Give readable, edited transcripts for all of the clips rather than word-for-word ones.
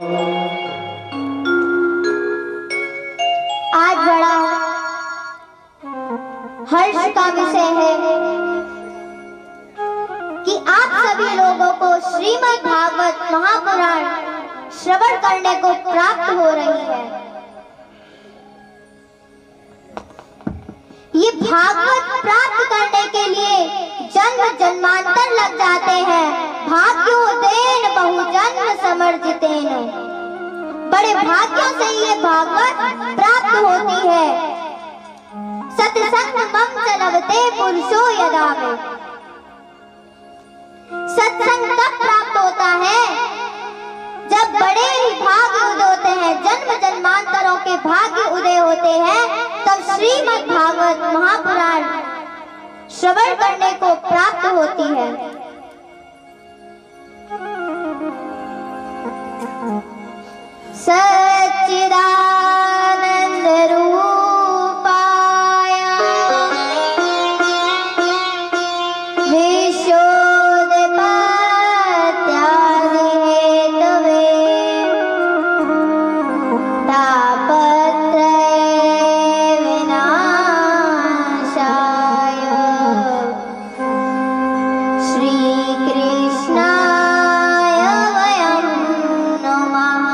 आज बड़ा हर्ष का विषय है कि आप सभी लोगों को श्रीमद् भागवत महापुराण श्रवण करने को प्राप्त हो रही है। ये भागवत प्राप्त करने के लिए जन्म जन्मांतर लग जाते हैं। भाग्योदेन बहुजन्म समर्जितेन, बड़े भाग्यों से ये भागवत प्राप्त होती है। सत्संग मम चलवते पुरुषो यदा में, सत्संग तब प्राप्त होता है जब बड़े ही भाग्य उदय होते हैं, जन्म जन्मांतरों के भाग्य उदय होते हैं, तब श्रीमद् भागवत महापुराण श्रवण करने को प्राप्त होती है। सच्चिदानंद रूपाय विश्वोत्पत्त्यादि हेतवे तापत्रय विनाशाय श्रीकृष्णाय वयं नमः।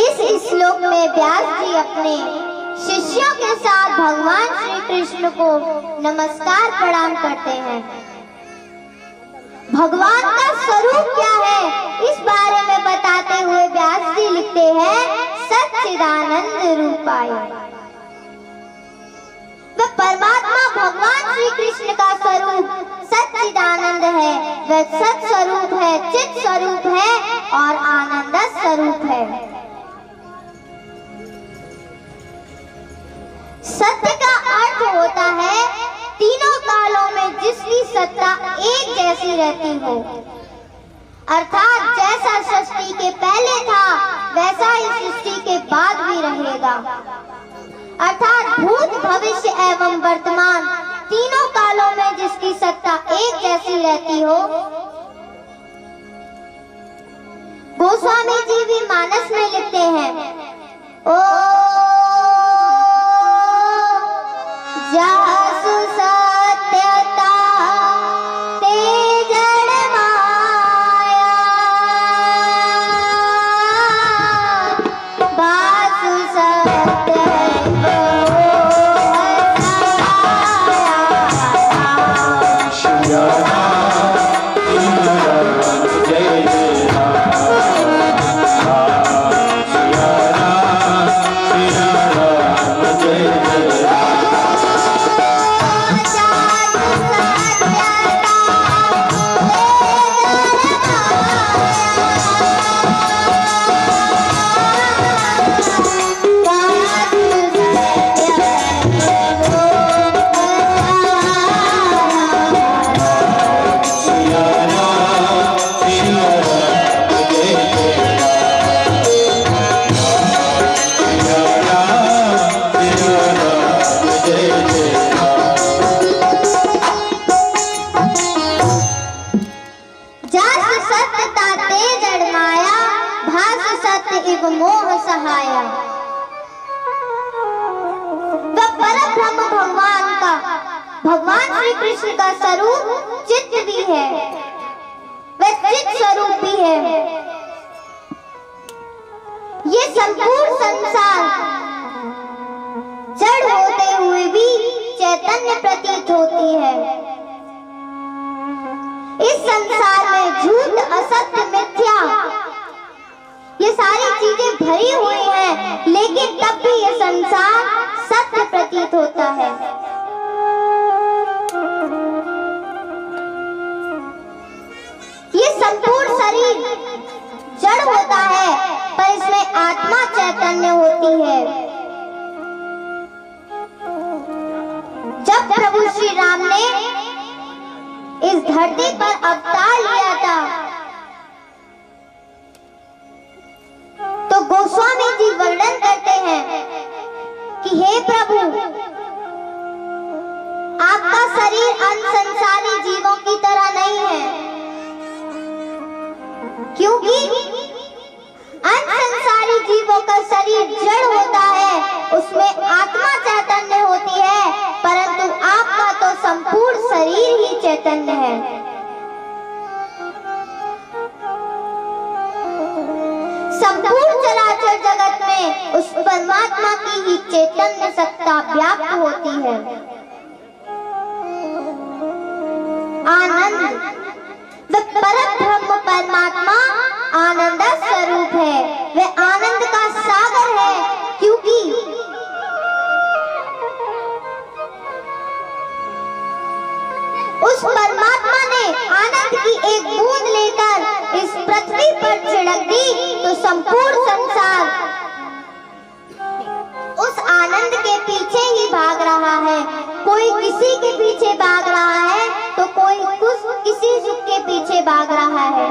इस श्लोक में व्यास जी अपने शिष्यों के साथ भगवान श्री कृष्ण को नमस्कार प्रणाम करते हैं। भगवान का स्वरूप क्या है इस बारे में बताते हुए व्यास जी लिखते हैं, सच्चिदानंद रूपाय। वह परमात्मा भगवान श्री कृष्ण का स्वरूप सच्चिदानंद है। वह सत स्वरूप है, चित स्वरूप है और आनंद स्वरूप है। सत्य का अर्थ होता है तीनों कालों में जिसकी सत्ता एक जैसी रहती हो, अर्थात जैसा सृष्टि के पहले था वैसा ही सृष्टि के बाद भी रहेगा। अर्थात भूत भविष्य एवं वर्तमान तीनों कालों में जिसकी सत्ता एक जैसी रहती हो। गोस्वामी जी भी मानस में लिखते हैं, ओ जासु सत्यता ते जड़ माया, बासु सत्य मोह सहाया। वह परम ब्रह्म भगवान का, भगवान श्री कृष्ण का स्वरूप चित्त भी है, वह चित्त स्वरूप भी है। ये संपूर्ण संसार जड़ होते हुए भी चैतन्य प्रतीत होती है। इस संसार में झूठ, असत्य, मिथ्या ये सारी चीजें भरी हुई हैं, लेकिन तब भी ये संसार सत्य प्रतीत होता है। ये संपूर्ण शरीर जड़ होता है, पर इसमें आत्मा चैतन्य होती है। जब प्रभु श्री राम ने इस धरती पर अवतार लिया था, तो गोस्वामी जी वर्णन करते हैं कि हे प्रभु, आपका शरीर अन्य संसारी जीवों की तरह नहीं है, क्योंकि अन्य संसारी जीवों का शरीर जड़ होता है, उसमें आत्मा चैतन्य होती है, परंतु आपका तो संपूर्ण शरीर ही चैतन्य है। संपूर्ण चराचर जगत में उस परमात्मा की ही चैतन्य सत्ता व्याप्त होती है। आनंद, वह परम ब्रह्म परमात्मा आनंद स्वरूप है, वह आनंद का सागर है, क्योंकि उस परमात्मा ने आनंद की एक बूंद लेकर इस पृथ्वी पर छिड़क दी तो संपूर्ण संसार उस आनंद के पीछे ही भाग रहा है। कोई किसी के पीछे भाग रहा है तो कोई किसी सुख के पीछे भाग रहा है।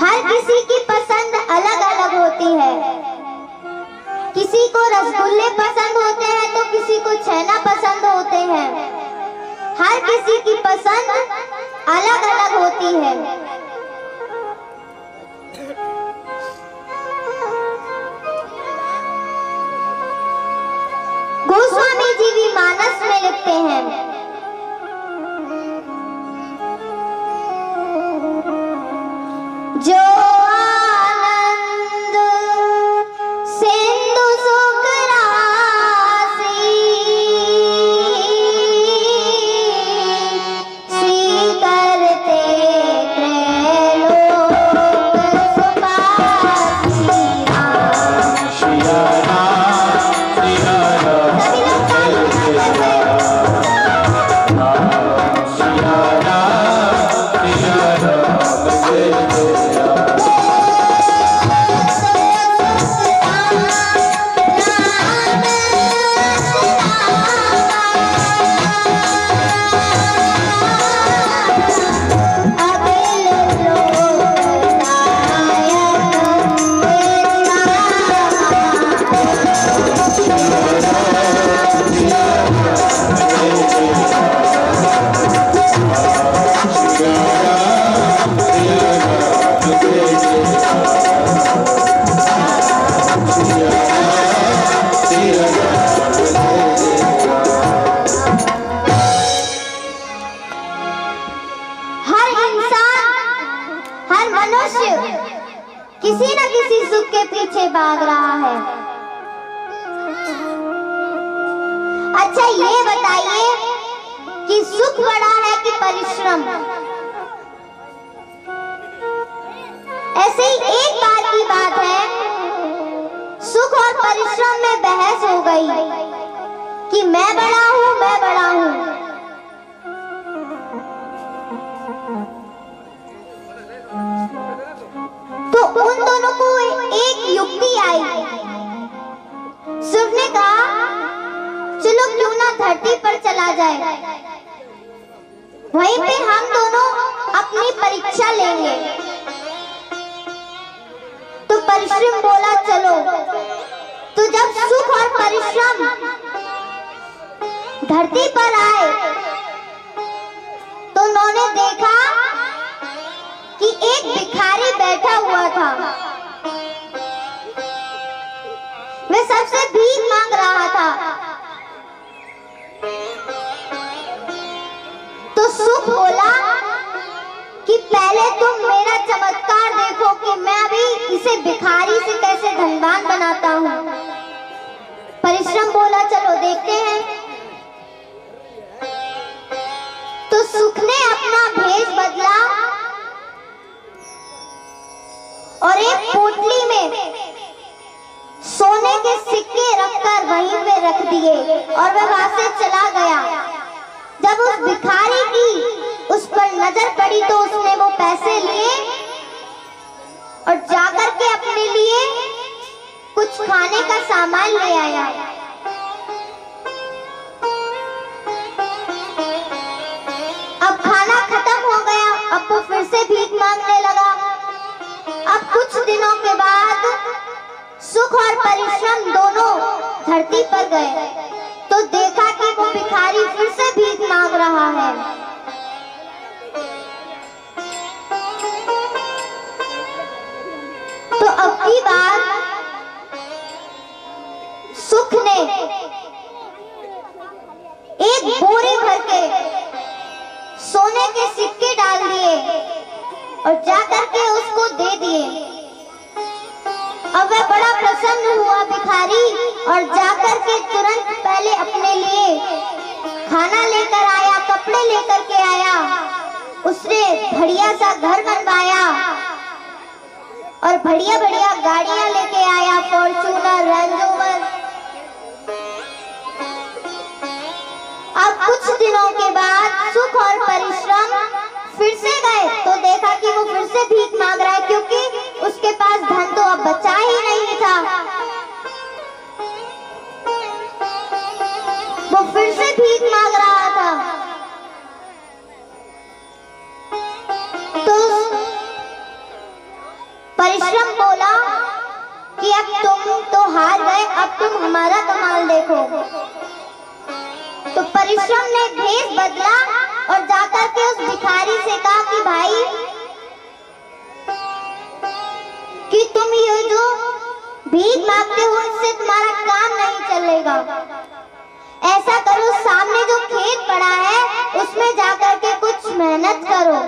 हर किसी की पसंद अलग अलग होती है। किसी को रसगुल्ले पसंद होते हैं तो किसी को छेना पसंद होते हैं। हर किसी की पसंद अलग अलग होती है। गोस्वामी जी भी मानस में लिखते हैं, जो आनंद सिंधु सुख राशि स्वीकरते त्रैलोक सुपासी। श्री राम श्री राम सभी लोग ताली बजाते हैं। श्री राम श्री राम हर मनुष्य किसी न किसी सुख के पीछे भाग रहा है। अच्छा ये बताइए कि सुख बड़ा है कि परिश्रम? ऐसे ही एक बार की बात है, सुख और परिश्रम में बहस हो गई कि मैं बड़ा हूं, मैं बड़ा हूं। तो उन दोनों को एक युक्ति आई। शिव ने कहा चलो क्यों ना धरती पर चला जाए, वहीं पे हम दोनों अपनी परीक्षा लेंगे। तो परिश्रम बोला चलो। तो जब सुख और परिश्रम धरती पर आए तो उन्होंने देखा कि एक भिखारी बैठा हुआ था, वह सबसे भीख मांग रहा था। तो सुख बोला कि पहले तुम मेरा चमत्कार देखो कि मैं अभी इसे भिखारी से कैसे धनवान बनाता हूं। परिश्रम बोला चलो देखते हैं। तो सुख ने अपना भेष बदला और एक पोटली में सोने के सिक्के रखकर वहीं पे रख दिए और वह वहां से चला गया। जब उस भिखारी की उस पर नजर पड़ी तो उसने वो पैसे लिए और जाकर के अपने लिए कुछ खाने का सामान ले आया। अब खाना खत्म हो गया, अब वो फिर से भीख मांगने लगा। अब कुछ दिनों के बाद सुख और परिश्रम दोनों धरती पर गए। रहा है। तो अब की बार सुख ने एक बोरे भर के सोने के सिक्के डाल दिए और जाकर के उसको दे दिए। अब वह बड़ा प्रसन्न हुआ भिखारी और जाकर के तुरंत पहले अपने लिए खाना लेकर आया, कपड़े लेकर के आया, उसने बढ़िया सा घर बनवाया और बढ़िया बढ़िया गाड़ियां लेके आया, फॉर्च्यूनर, रेंज रोवर। अब कुछ दिनों के बाद सुख और परिश्रम फिर से गए तो देखा कि वो फिर से भीख मांग रहा है, क्योंकि उसके पास धन तो अब बचा ही नहीं था। वो फिर से भीख मांग रहा था। तो परिश्रम बोला कि अब तुम तो हार गए, अब तुम हमारा कमाल देखो। तो परिश्रम ने भेष बदला और जाकर के उस भिखारी से कहा कि भाई, कि तुम ये जो भीख मांगते हो इससे तुम्हारा काम नहीं चलेगा। ऐसा करो, सामने जो खेत पड़ा है उसमें जाकर के कुछ मेहनत करो।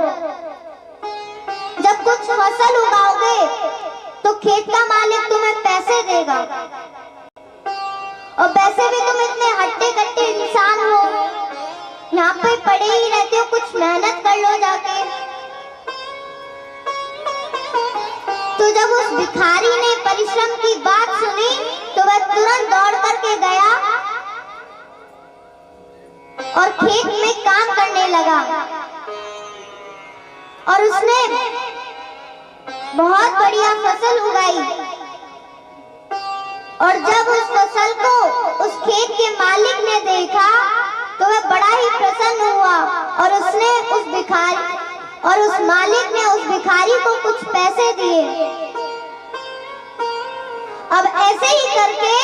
जब कुछ फसल उगाओगे तो खेत का मालिक तुम्हें पैसे देगा। और वैसे भी तुम इतने हट्टे कट्टे इंसान हो, यहाँ पे पड़े ही रहते हो, कुछ मेहनत कर लो जाके। तो जब उस भिखारी ने परिश्रम की बात सुनी तो वह तुरंत दौड़ करके गया और खेत में काम करने लगा और उसने बहुत बढ़िया फसल उगाई। और जब उस फसल को उस खेत के मालिक ने देखा तो वह बड़ा ही प्रसन्न हुआ और उसने उस मालिक ने उस भिखारी को कुछ पैसे दिए। अब ऐसे ही करके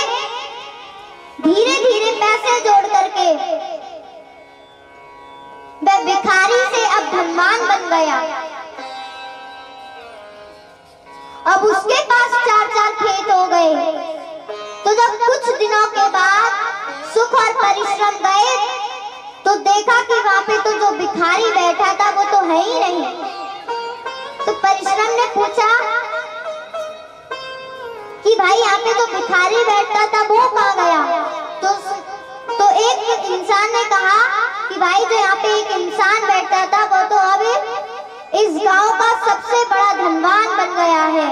धीरे धीरे पैसे जोड़ करके वह भिखारी से अब धनवान बन गया। अब उसके पास 4-4 खेत हो गए। तो जब कुछ दिनों के बाद सुख और परिश्रम गए तो देखा कि वहां पे तो जो भिखारी बैठा था वो तो है ही नहीं। तो परिश्रम ने पूछा कि भाई यहाँ पे तो भिखारी बैठता था, वो कहाँ गया? तो एक इंसान ने कहा कि भाई जो यहाँ पे एक इंसान बैठता था वो तो अब इस गांव का सबसे बड़ा धनवान बन गया है।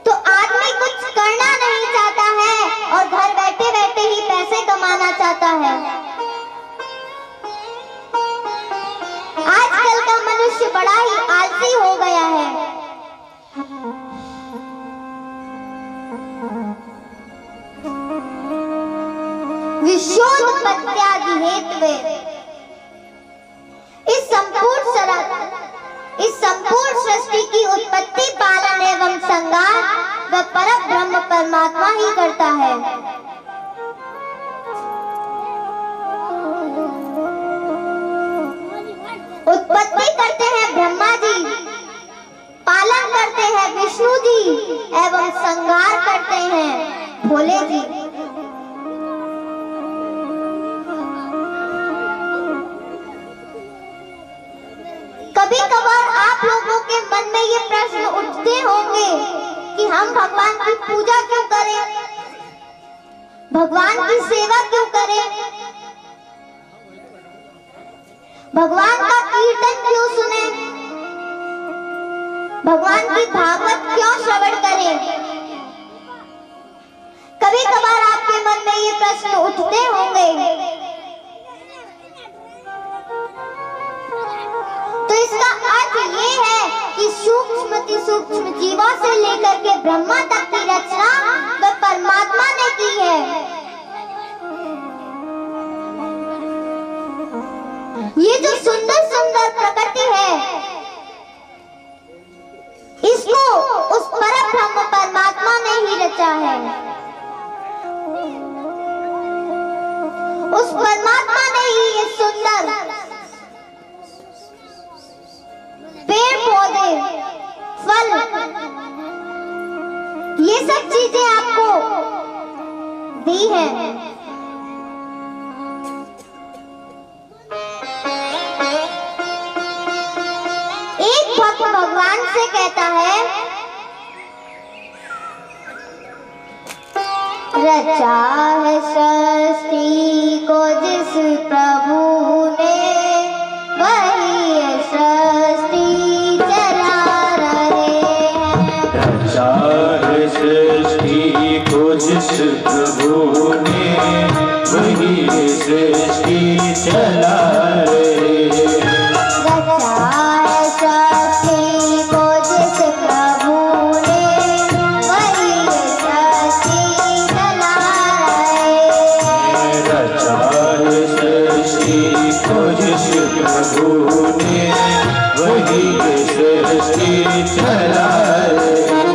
तो आदमी कुछ करना नहीं चाहता है और घर बैठे बैठे ही पैसे कमाना चाहता है। आजकल का मनुष्य बड़ा ही आलसी हो गया है। विश्वोत्पत्त्यादि हेतवे इस संपूर्ण सृष्टि की उत्पत्ति, पालन एवं संहार वह परब्रह्म परमात्मा ही करता है। उत्पत्ति करते हैं ब्रह्मा जी, पालन करते हैं विष्णु जी एवं संहार करते हैं भोले जी। कभी कभार आप लोगों के मन में ये प्रश्न उठते होंगे कि हम भगवान की पूजा क्यों करें, भगवान की सेवा क्यों करें, भगवान का कीर्तन क्यों सुने, भगवान की भागवत क्यों श्रवण करें। कभी कभार आपके मन में ये प्रश्न उठते होंगे। तो इसका अर्थ ये है कि सूक्ष्म जीवों से लेकर के ब्रह्मा तक की रचना वह परमात्मा ने की है। ये जो सुंदर सुंदर प्रकृति है इसको उस परब्रह्म परमात्मा ने ही रचा है। उस परमात्मा ने ही ये सुंदर पेड़ पौधे फल ये सब चीजें आपको दी है। एक भक्त भगवान से कहता है, रचा है सृष्टि को जिस प्रभु ने, वही ये सृष्टि चला रहे हैं। रचा है सृष्टि को जिस प्रभु ने, वही ये सृष्टि चला रहे हैं। रचा है सृष्टि को जिस प्रभु ने, वही ये सृष्टि चला रहे हैं। रचा है सृष्टि को जिस प्रभु ने, वही ये सृष्टि चला रहे हैं।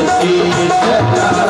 सृष्टि चला